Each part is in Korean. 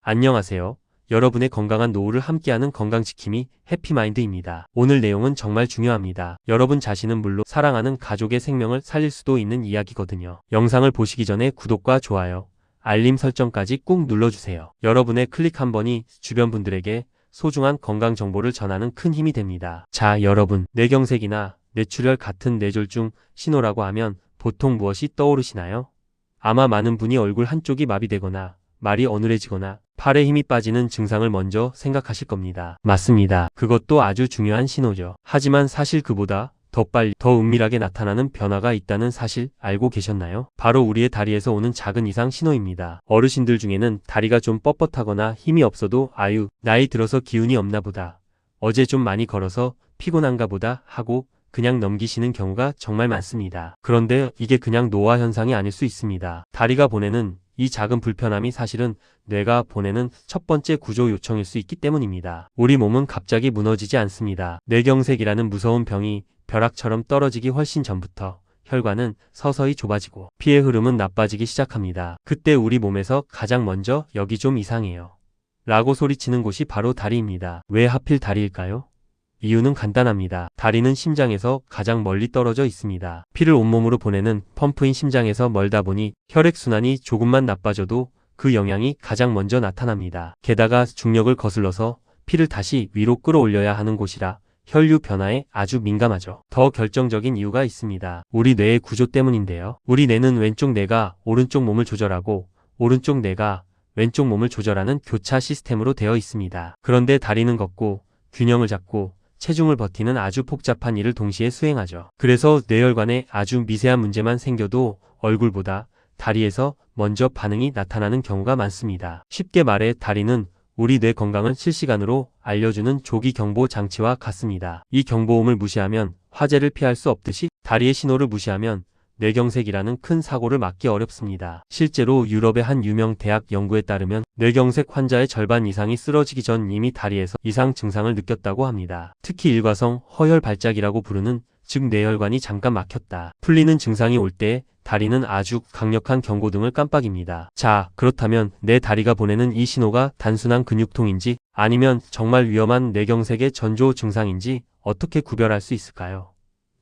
안녕하세요. 여러분의 건강한 노후를 함께하는 건강지킴이 해피마인드입니다. 오늘 내용은 정말 중요합니다. 여러분 자신은 물론 사랑하는 가족의 생명을 살릴 수도 있는 이야기거든요. 영상을 보시기 전에 구독과 좋아요, 알림 설정까지 꾹 눌러주세요. 여러분의 클릭 한 번이 주변 분들에게 소중한 건강 정보를 전하는 큰 힘이 됩니다. 자, 여러분, 뇌경색이나 뇌출혈 같은 뇌졸중 신호라고 하면 보통 무엇이 떠오르시나요? 아마 많은 분이 얼굴 한쪽이 마비되거나 말이 어눌해지거나 팔에 힘이 빠지는 증상을 먼저 생각하실 겁니다. 맞습니다. 그것도 아주 중요한 신호죠. 하지만 사실 그보다 더 빨리, 더 은밀하게 나타나는 변화가 있다는 사실 알고 계셨나요? 바로 우리의 다리에서 오는 작은 이상 신호입니다. 어르신들 중에는 다리가 좀 뻣뻣하거나 힘이 없어도 아유, 나이 들어서 기운이 없나 보다, 어제 좀 많이 걸어서 피곤한가 보다 하고 그냥 넘기시는 경우가 정말 많습니다. 그런데 이게 그냥 노화 현상이 아닐 수 있습니다. 다리가 보내는 이 작은 불편함이 사실은 뇌가 보내는 첫 번째 구조 요청일 수 있기 때문입니다. 우리 몸은 갑자기 무너지지 않습니다. 뇌경색이라는 무서운 병이 벼락처럼 떨어지기 훨씬 전부터 혈관은 서서히 좁아지고 피의 흐름은 나빠지기 시작합니다. 그때 우리 몸에서 가장 먼저 여기 좀 이상해요 라고 소리치는 곳이 바로 다리입니다. 왜 하필 다리일까요? 이유는 간단합니다. 다리는 심장에서 가장 멀리 떨어져 있습니다. 피를 온몸으로 보내는 펌프인 심장에서 멀다 보니 혈액순환이 조금만 나빠져도 그 영향이 가장 먼저 나타납니다. 게다가 중력을 거슬러서 피를 다시 위로 끌어올려야 하는 곳이라 혈류 변화에 아주 민감하죠. 더 결정적인 이유가 있습니다. 우리 뇌의 구조 때문인데요. 우리 뇌는 왼쪽 뇌가 오른쪽 몸을 조절하고 오른쪽 뇌가 왼쪽 몸을 조절하는 교차 시스템으로 되어 있습니다. 그런데 다리는 걷고 균형을 잡고 체중을 버티는 아주 복잡한 일을 동시에 수행하죠. 그래서 뇌혈관에 아주 미세한 문제만 생겨도 얼굴보다 다리에서 먼저 반응이 나타나는 경우가 많습니다. 쉽게 말해 다리는 우리 뇌 건강을 실시간으로 알려주는 조기 경보 장치와 같습니다. 이 경보음을 무시하면 화재를 피할 수 없듯이 다리의 신호를 무시하면 뇌경색이라는 큰 사고를 막기 어렵습니다. 실제로 유럽의 한 유명 대학 연구에 따르면 뇌경색 환자의 절반 이상이 쓰러지기 전 이미 다리에서 이상 증상을 느꼈다고 합니다. 특히 일과성 허혈 발작이라고 부르는, 즉 뇌혈관이 잠깐 막혔다, 풀리는 증상이 올 때 다리는 아주 강력한 경고등을 깜빡입니다. 자, 그렇다면 내 다리가 보내는 이 신호가 단순한 근육통인지 아니면 정말 위험한 뇌경색의 전조 증상인지 어떻게 구별할 수 있을까요?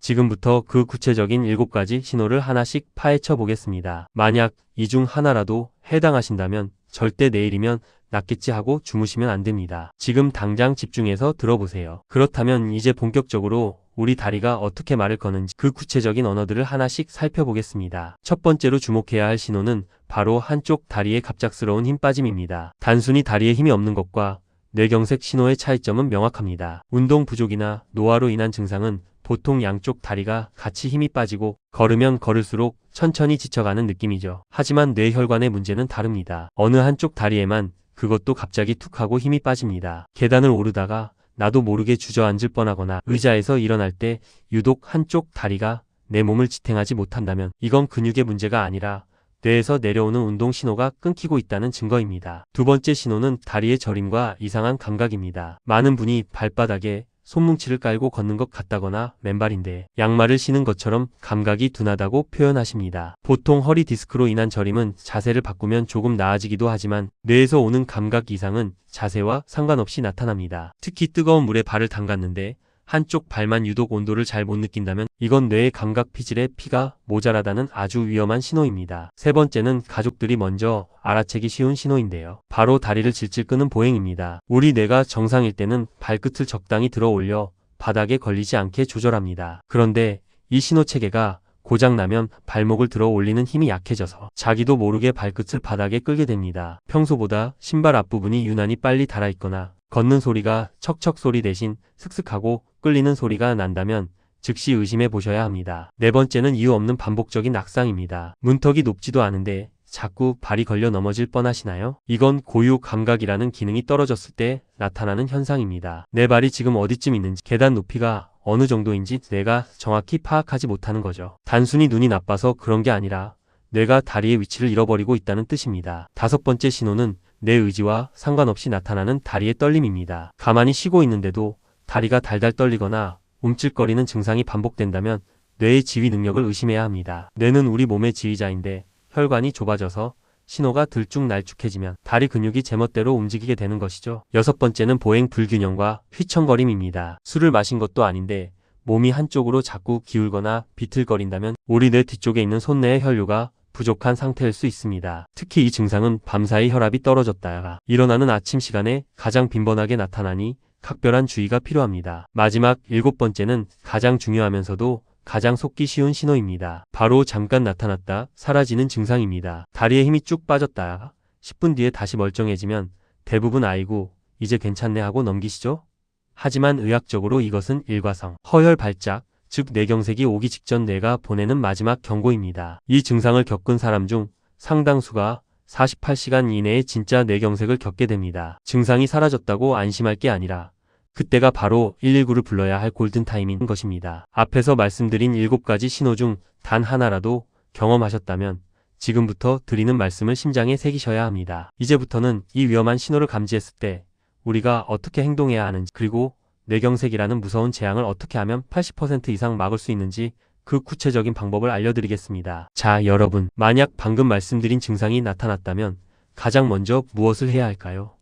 지금부터 그 구체적인 7가지 신호를 하나씩 파헤쳐 보겠습니다. 만약 이 중 하나라도 해당하신다면 절대 내일이면 낫겠지 하고 주무시면 안 됩니다. 지금 당장 집중해서 들어보세요. 그렇다면 이제 본격적으로 우리 다리가 어떻게 말을 거는지 그 구체적인 언어들을 하나씩 살펴보겠습니다. 첫 번째로 주목해야 할 신호는 바로 한쪽 다리의 갑작스러운 힘 빠짐입니다. 단순히 다리에 힘이 없는 것과 뇌경색 신호의 차이점은 명확합니다. 운동 부족이나 노화로 인한 증상은 보통 양쪽 다리가 같이 힘이 빠지고 걸으면 걸을수록 천천히 지쳐가는 느낌이죠. 하지만 뇌혈관의 문제는 다릅니다. 어느 한쪽 다리에만 그것도 갑자기 툭 하고 힘이 빠집니다. 계단을 오르다가 나도 모르게 주저앉을 뻔하거나 의자에서 일어날 때 유독 한쪽 다리가 내 몸을 지탱하지 못한다면 이건 근육의 문제가 아니라 뇌에서 내려오는 운동 신호가 끊기고 있다는 증거입니다. 두 번째 신호는 다리의 저림과 이상한 감각입니다. 많은 분이 발바닥에 손뭉치를 깔고 걷는 것 같다거나 맨발인데 양말을 신은 것처럼 감각이 둔하다고 표현하십니다. 보통 허리 디스크로 인한 저림은 자세를 바꾸면 조금 나아지기도 하지만 뇌에서 오는 감각 이상은 자세와 상관없이 나타납니다. 특히 뜨거운 물에 발을 담갔는데 한쪽 발만 유독 온도를 잘 못 느낀다면 이건 뇌의 감각 피질에 피가 모자라다는 아주 위험한 신호입니다. 세 번째는 가족들이 먼저 알아채기 쉬운 신호인데요. 바로 다리를 질질 끄는 보행입니다. 우리 뇌가 정상일 때는 발끝을 적당히 들어 올려 바닥에 걸리지 않게 조절합니다. 그런데 이 신호 체계가 고장나면 발목을 들어 올리는 힘이 약해져서 자기도 모르게 발끝을 바닥에 끌게 됩니다. 평소보다 신발 앞부분이 유난히 빨리 닳아있거나 걷는 소리가 척척 소리 대신 슥슥하고 끌리는 소리가 난다면 즉시 의심해 보셔야 합니다. 네 번째는 이유 없는 반복적인 악상입니다. 문턱이 높지도 않은데 자꾸 발이 걸려 넘어질 뻔하시나요? 이건 고유 감각이라는 기능이 떨어졌을 때 나타나는 현상입니다. 내 발이 지금 어디쯤 있는지, 계단 높이가 어느 정도인지 뇌가 정확히 파악하지 못하는 거죠. 단순히 눈이 나빠서 그런 게 아니라 뇌가 다리의 위치를 잃어버리고 있다는 뜻입니다. 다섯 번째 신호는 내 의지와 상관없이 나타나는 다리의 떨림입니다. 가만히 쉬고 있는데도 다리가 달달 떨리거나 움찔거리는 증상이 반복된다면 뇌의 지휘 능력을 의심해야 합니다. 뇌는 우리 몸의 지휘자인데 혈관이 좁아져서 신호가 들쭉날쭉해지면 다리 근육이 제멋대로 움직이게 되는 것이죠. 여섯 번째는 보행 불균형과 휘청거림입니다. 술을 마신 것도 아닌데 몸이 한쪽으로 자꾸 기울거나 비틀거린다면 우리 뇌 뒤쪽에 있는 손내의 혈류가 부족한 상태일 수 있습니다. 특히 이 증상은 밤사이 혈압이 떨어졌다가 일어나는 아침 시간에 가장 빈번하게 나타나니 각별한 주의가 필요합니다. 마지막 일곱 번째는 가장 중요하면서도 가장 속기 쉬운 신호입니다. 바로 잠깐 나타났다 사라지는 증상입니다. 다리에 힘이 쭉 빠졌다 10분 뒤에 다시 멀쩡해지면 대부분 아이고 이제 괜찮네 하고 넘기시죠? 하지만 의학적으로 이것은 일과성, 허혈 발작, 즉 뇌경색이 오기 직전 뇌가 보내는 마지막 경고입니다. 이 증상을 겪은 사람 중 상당수가 48시간 이내에 진짜 뇌경색을 겪게 됩니다. 증상이 사라졌다고 안심할 게 아니라 그때가 바로 119를 불러야 할 골든타임인 것입니다. 앞에서 말씀드린 7가지 신호 중 단 하나라도 경험하셨다면 지금부터 드리는 말씀을 심장에 새기셔야 합니다. 이제부터는 이 위험한 신호를 감지했을 때 우리가 어떻게 행동해야 하는지 그리고 뇌경색이라는 무서운 재앙을 어떻게 하면 80% 이상 막을 수 있는지 그 구체적인 방법을 알려드리겠습니다. 자, 여러분, 만약 방금 말씀드린 증상이 나타났다면 가장 먼저 무엇을 해야 할까요?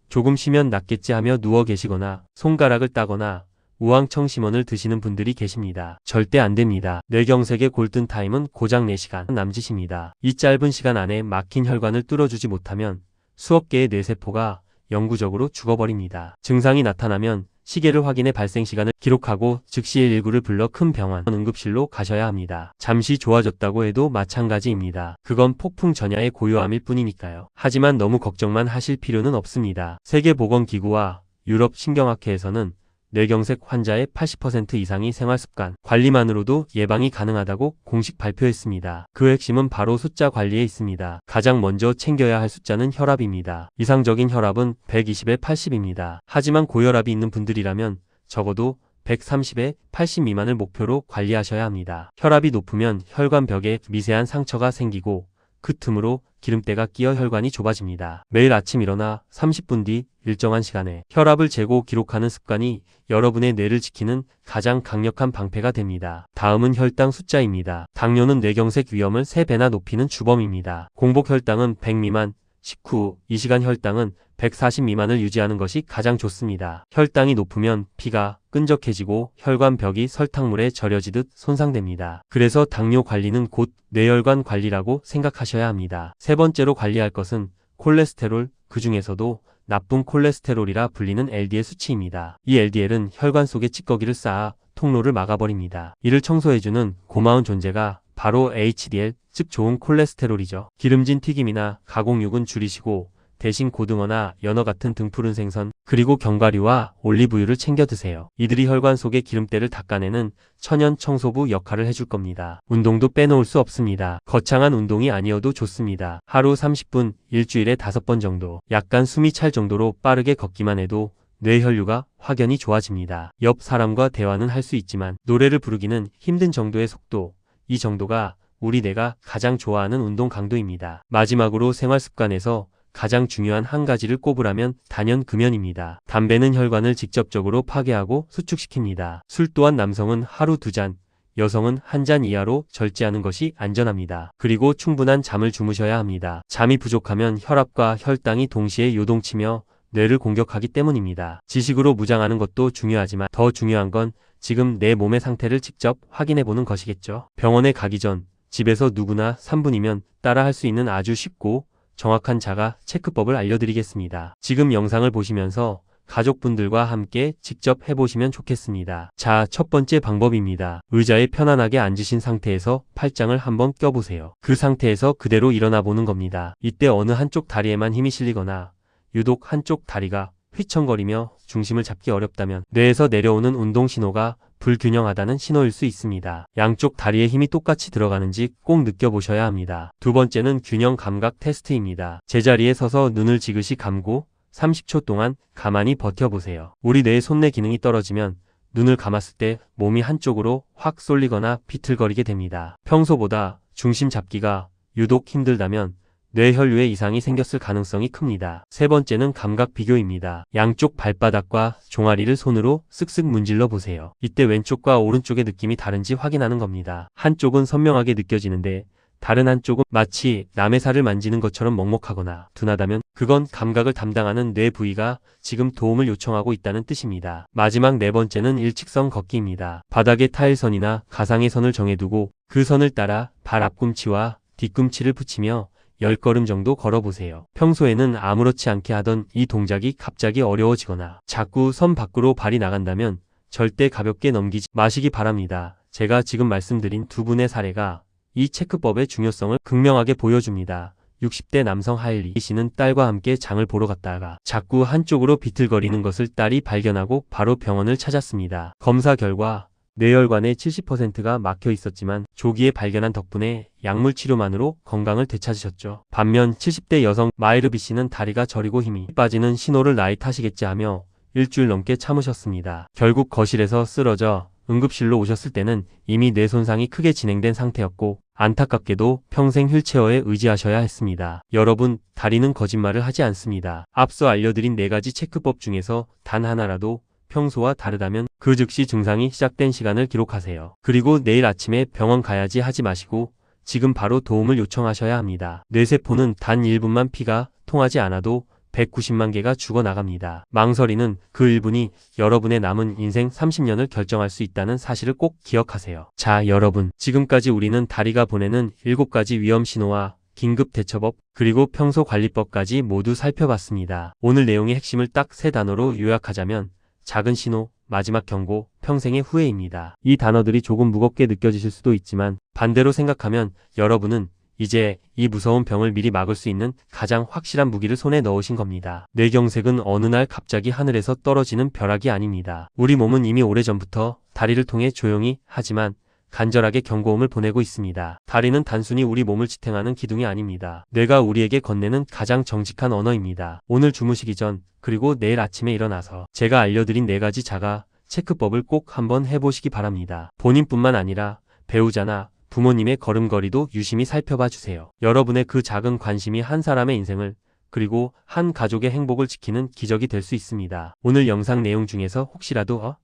조금 쉬면 낫겠지 하며 누워 계시거나 손가락을 따거나 우황청심원을 드시는 분들이 계십니다. 절대 안 됩니다. 뇌경색의 골든타임은 고작 4시간 남짓입니다. 이 짧은 시간 안에 막힌 혈관을 뚫어주지 못하면 수억 개의 뇌세포가 영구적으로 죽어버립니다. 증상이 나타나면 시계를 확인해 발생 시간을 기록하고 즉시 119를 불러 큰 병원, 응급실로 가셔야 합니다. 잠시 좋아졌다고 해도 마찬가지입니다. 그건 폭풍 전야의 고요함일 뿐이니까요. 하지만 너무 걱정만 하실 필요는 없습니다. 세계보건기구와 유럽신경학회에서는 뇌경색 환자의 80% 이상이 생활습관 관리만으로도 예방이 가능하다고 공식 발표했습니다. 그 핵심은 바로 숫자 관리에 있습니다. 가장 먼저 챙겨야 할 숫자는 혈압입니다. 이상적인 혈압은 120에 80입니다. 하지만 고혈압이 있는 분들이라면 적어도 130에 80 미만을 목표로 관리하셔야 합니다. 혈압이 높으면 혈관벽에 미세한 상처가 생기고 그 틈으로 기름때가 끼어 혈관이 좁아집니다. 매일 아침 일어나 30분 뒤 일정한 시간에 혈압을 재고 기록하는 습관이 여러분의 뇌를 지키는 가장 강력한 방패가 됩니다. 다음은 혈당 숫자입니다. 당뇨는 뇌경색 위험을 3배나 높이는 주범입니다. 공복 혈당은 100 미만, 식후 2시간 혈당은 140 미만을 유지하는 것이 가장 좋습니다. 혈당이 높으면 피가 끈적해지고 혈관벽이 설탕물에 절여지듯 손상됩니다. 그래서 당뇨 관리는 곧 뇌혈관 관리라고 생각하셔야 합니다. 세 번째로 관리할 것은 콜레스테롤, 그 중에서도 나쁜 콜레스테롤이라 불리는 LDL 수치입니다. 이 LDL은 혈관 속에 찌꺼기를 쌓아 통로를 막아버립니다. 이를 청소해주는 고마운 존재가 바로 HDL, 즉 좋은 콜레스테롤이죠. 기름진 튀김이나 가공육은 줄이시고 대신 고등어나 연어 같은 등푸른 생선, 그리고 견과류와 올리브유를 챙겨 드세요. 이들이 혈관 속의 기름때를 닦아내는 천연 청소부 역할을 해줄 겁니다. 운동도 빼놓을 수 없습니다. 거창한 운동이 아니어도 좋습니다. 하루 30분, 일주일에 5번 정도, 약간 숨이 찰 정도로 빠르게 걷기만 해도 뇌혈류가 확연히 좋아집니다. 옆 사람과 대화는 할 수 있지만 노래를 부르기는 힘든 정도의 속도, 이 정도가 우리 뇌가 가장 좋아하는 운동 강도입니다. 마지막으로 생활습관에서 가장 중요한 한 가지를 꼽으라면 단연 금연입니다. 담배는 혈관을 직접적으로 파괴하고 수축시킵니다. 술 또한 남성은 하루 2잔, 여성은 1잔 이하로 절제하는 것이 안전합니다. 그리고 충분한 잠을 주무셔야 합니다. 잠이 부족하면 혈압과 혈당이 동시에 요동치며 뇌를 공격하기 때문입니다. 지식으로 무장하는 것도 중요하지만 더 중요한 건 지금 내 몸의 상태를 직접 확인해보는 것이겠죠. 병원에 가기 전 집에서 누구나 3분이면 따라 할 수 있는 아주 쉽고 정확한 자가 체크법을 알려드리겠습니다. 지금 영상을 보시면서 가족분들과 함께 직접 해보시면 좋겠습니다. 자, 첫 번째 방법입니다. 의자에 편안하게 앉으신 상태에서 팔짱을 한번 껴보세요. 그 상태에서 그대로 일어나 보는 겁니다. 이때 어느 한쪽 다리에만 힘이 실리거나 유독 한쪽 다리가 휘청거리며 중심을 잡기 어렵다면 뇌에서 내려오는 운동 신호가 불균형하다는 신호일 수 있습니다. 양쪽 다리에 힘이 똑같이 들어가는지 꼭 느껴보셔야 합니다. 두 번째는 균형 감각 테스트입니다. 제자리에 서서 눈을 지그시 감고 30초 동안 가만히 버텨보세요. 우리 뇌의 손내 기능이 떨어지면 눈을 감았을 때 몸이 한쪽으로 확 쏠리거나 비틀거리게 됩니다. 평소보다 중심 잡기가 유독 힘들다면 뇌혈류에 이상이 생겼을 가능성이 큽니다. 세 번째는 감각 비교입니다. 양쪽 발바닥과 종아리를 손으로 쓱쓱 문질러 보세요. 이때 왼쪽과 오른쪽의 느낌이 다른지 확인하는 겁니다. 한쪽은 선명하게 느껴지는데 다른 한쪽은 마치 남의 살을 만지는 것처럼 먹먹하거나 둔하다면 그건 감각을 담당하는 뇌 부위가 지금 도움을 요청하고 있다는 뜻입니다. 마지막 네 번째는 일직선 걷기입니다. 바닥에 타일선이나 가상의 선을 정해두고 그 선을 따라 발 앞꿈치와 뒤꿈치를 붙이며 10걸음 정도 걸어보세요. 평소에는 아무렇지 않게 하던 이 동작이 갑자기 어려워지거나 자꾸 선 밖으로 발이 나간다면 절대 가볍게 넘기지 마시기 바랍니다. 제가 지금 말씀드린 두 분의 사례가 이 체크법의 중요성을 극명하게 보여줍니다. 60대 남성 하일리 씨는 딸과 함께 장을 보러 갔다가 자꾸 한쪽으로 비틀거리는 것을 딸이 발견하고 바로 병원을 찾았습니다. 검사 결과 뇌혈관의 70%가 막혀 있었지만 조기에 발견한 덕분에 약물 치료만으로 건강을 되찾으셨죠. 반면 70대 여성 마이르비 씨는 다리가 저리고 힘이 빠지는 신호를 나이 탓이겠지 하며 일주일 넘게 참으셨습니다. 결국 거실에서 쓰러져 응급실로 오셨을 때는 이미 뇌 손상이 크게 진행된 상태였고 안타깝게도 평생 휠체어에 의지하셔야 했습니다. 여러분, 다리는 거짓말을 하지 않습니다. 앞서 알려드린 4가지 체크법 중에서 단 하나라도 평소와 다르다면 그 즉시 증상이 시작된 시간을 기록하세요. 그리고 내일 아침에 병원 가야지 하지 마시고 지금 바로 도움을 요청하셔야 합니다. 뇌세포는 단 1분만 피가 통하지 않아도 190만 개가 죽어나갑니다. 망설이는 그 1분이 여러분의 남은 인생 30년을 결정할 수 있다는 사실을 꼭 기억하세요. 자, 여러분, 지금까지 우리는 다리가 보내는 7가지 위험 신호와 긴급 대처법, 그리고 평소 관리법까지 모두 살펴봤습니다. 오늘 내용의 핵심을 딱 3단어로 요약하자면 작은 신호, 마지막 경고, 평생의 후회입니다. 이 단어들이 조금 무겁게 느껴지실 수도 있지만 반대로 생각하면 여러분은 이제 이 무서운 병을 미리 막을 수 있는 가장 확실한 무기를 손에 넣으신 겁니다. 뇌경색은 어느 날 갑자기 하늘에서 떨어지는 벼락이 아닙니다. 우리 몸은 이미 오래전부터 다리를 통해 조용히 하지만 간절하게 경고음을 보내고 있습니다. 다리는 단순히 우리 몸을 지탱하는 기둥이 아닙니다. 뇌가 우리에게 건네는 가장 정직한 언어입니다. 오늘 주무시기 전 그리고 내일 아침에 일어나서 제가 알려드린 4가지 자가 체크법을 꼭 한번 해보시기 바랍니다. 본인뿐만 아니라 배우자나 부모님의 걸음걸이도 유심히 살펴봐 주세요. 여러분의 그 작은 관심이 한 사람의 인생을 그리고 한 가족의 행복을 지키는 기적이 될 수 있습니다. 오늘 영상 내용 중에서 혹시라도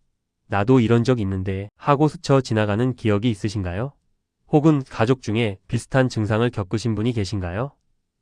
나도 이런 적 있는데 하고 스쳐 지나가는 기억이 있으신가요? 혹은 가족 중에 비슷한 증상을 겪으신 분이 계신가요?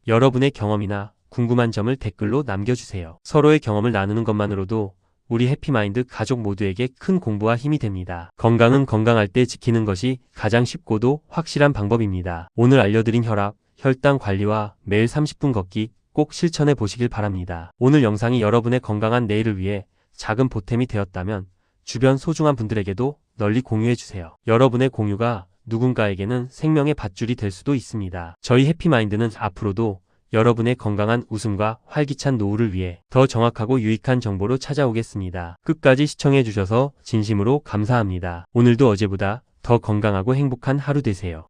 여러분의 경험이나 궁금한 점을 댓글로 남겨주세요. 서로의 경험을 나누는 것만으로도 우리 해피마인드 가족 모두에게 큰 공부와 힘이 됩니다. 건강은 건강할 때 지키는 것이 가장 쉽고도 확실한 방법입니다. 오늘 알려드린 혈압, 혈당 관리와 매일 30분 걷기 꼭 실천해 보시길 바랍니다. 오늘 영상이 여러분의 건강한 내일을 위해 작은 보탬이 되었다면 주변 소중한 분들에게도 널리 공유해 주세요. 여러분의 공유가 누군가에게는 생명의 밧줄이 될 수도 있습니다. 저희 해피마인드는 앞으로도 여러분의 건강한 웃음과 활기찬 노후를 위해 더 정확하고 유익한 정보로 찾아오겠습니다. 끝까지 시청해 주셔서 진심으로 감사합니다. 오늘도 어제보다 더 건강하고 행복한 하루 되세요.